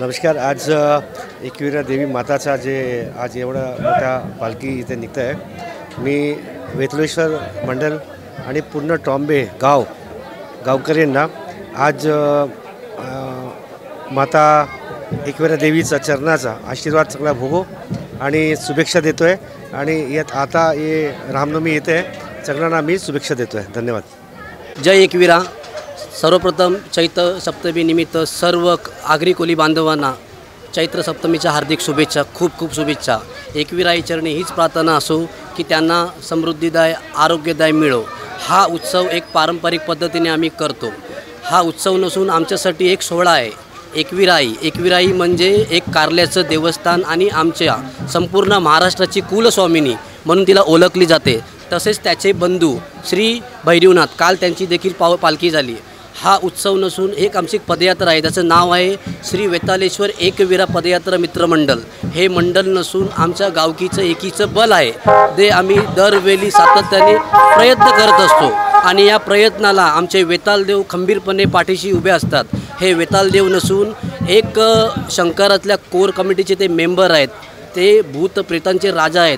नमस्कार। आज एकविरा देवी माताचा जे आज एवढा मोठा पालखी इथे निघत आहे, मी वेतलेश्वर मंडल आणि पूर्ण टॉम्बे गावकऱ्यांना आज माता एकविरा देवीचा चरणाचा आशीर्वाद सगळा भोगो आणि शुभेच्छा देतो आहे। आणि यात आता हे रामनवमी येते, सगळ्यांना मी शुभेच्छा देतो आहे। धन्यवाद। जय एकविरा। सर्वप्रथम चैत्र सप्तमी निमित्त सर्व आगरी कोली बांधवांना चैत्र सप्तमीच्या हार्दिक शुभेच्छा, खूप खूप शुभेच्छा। एकविराई चरणी हीच प्रार्थना असो की त्यांना समृद्धीदाय आरोग्यदाय मिळो। हा उत्सव एक पारंपरिक पद्धतीने आम्ही करतो। हा उत्सव नसून आमच्यासाठी एक सोहळा आहे। एकविराई म्हणजे एक कारल्याचं देवस्थान आणि आमच्या संपूर्ण महाराष्ट्राची कुलस्वामिनी म्हणून तिला ओळखली जाते। तसेच त्याचे बंधू श्री भैरवनाथ, काल त्यांची देखील पालखी झाली। हा उत्सव नसून एक आमची पदयात्रा आहे, त्याचं नाव आहे श्री वेतालेश्वर एकविरा पदयात्रा मित्रमंडळ। हे मंडळ नसून आमच्या गावकीचं एकीचं बल आहे, ते आम्ही दरवेळी सातत्याने प्रयत्न करत असतो आणि या प्रयत्नाला आमचे वेतालदेव खंबीरपणे पाठीशी उभे असतात। हे वेतालदेव नसून एक शंकरातल्या कोर कमिटीचे ते मेंबर आहेत, ते भूत प्रेतांचे राजा आहेत।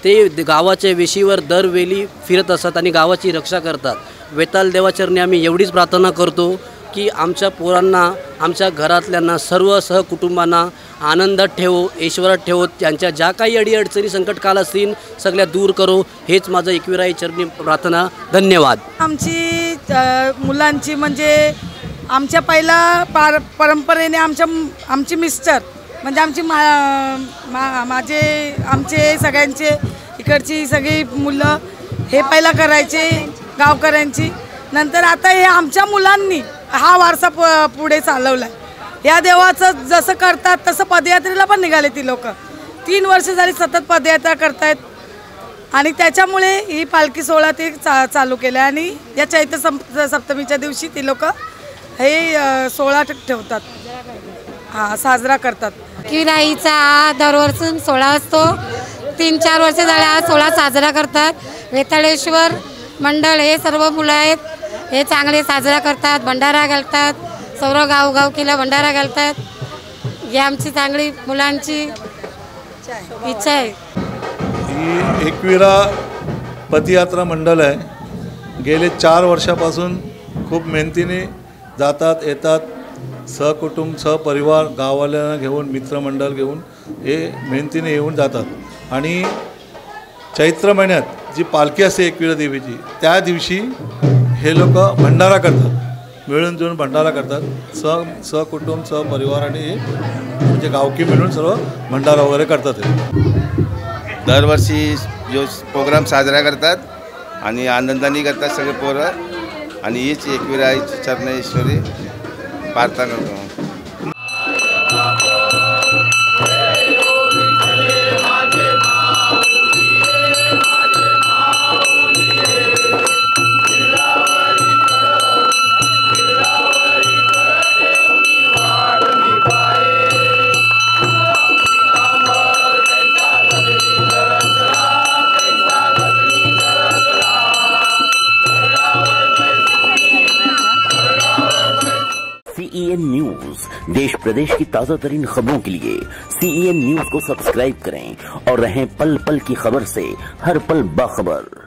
ते गावाच्या वेशीवर दरवेळी फिरत असतात आणि गावाची रक्षा करतात। वेताल देवाचरणी आम्ही एवढीच प्रार्थना करतो की आमच्या पोरांना, आमच्या घरातल्यांना, सर्व सहकुटुंबांना आनंदात ठेवो, ऐश्वर्यात ठेवो। त्यांच्या ज्या काही अडीअडचणी संकटकाल असतील सगळ्या दूर करो, हेच माझं एकविराई चरणी प्रार्थना। धन्यवाद। आमची मुलांची म्हणजे आमच्या पहिला परंपरेने आमचे मिस्टर म्हणजे आमचे सगळ्यांचे इकडची सगळी मुलं हे पहिला करायचे गावकऱ्यांची। नंतर आता हे आमच्या मुलांनी हा वारसा पुढे चालवला आहे। या देवाचं जसं करतात तसं पदयात्रेला पण निघाले ती लोक। 3 वर्ष झाली सतत पदयात्रा करतायत आणि त्याच्यामुळे ही पालखी सोहळा ते चालू केला आणि या चैत्र सप्तमीच्या दिवशी ती लोक हे सोहळा ठेवतात, साजरा करतात। एकविराईचा दरवर्षी सोहळा असतो। 3-4 वर्ष झाले हा सोहळा साजरा करतात। वेताळेश्वर मंडळ हे सर्व मुलं आहेत, हे चांगले साजरा करतात, भंडारा घालतात, सर्व गाव केला भंडारा घालतात। ही आमची चांगली मुलांची इच्छा आहे। ही एकविरा पदयात्रा मंडळ आहे। गेले 4 वर्षापासून खूप मेहनतीने जातात येतात, सहकुटुंब सहपरिवार गाववाल्यांना घेऊन मित्रमंडळ घेऊन हे मेहनतीने येऊन जातात। आणि चैत्र महिन्यात जी पालखी असते एकविरा देवीची, त्या दिवशी हे लोक भंडारा करतात, मिळून जुळून भंडारा करतात। सहकुटुंब सहपरिवार आणि म्हणजे गावकी मिळून सर्व भंडारा वगैरे करतात। दरवर्षी जो प्रोग्राम साजरा करतात आणि आनंदाने करतात सगळे पोरं, आणि हीच एकविराई चरणेश्वरी प्रार्थना करतो। CEN न्यूज, देश प्रदेश की ताजा तरीन खबरों के लिए CEN न्यूज को सब्सक्राइब करें और रहें पल पल की खबर से हर पल बाखबर।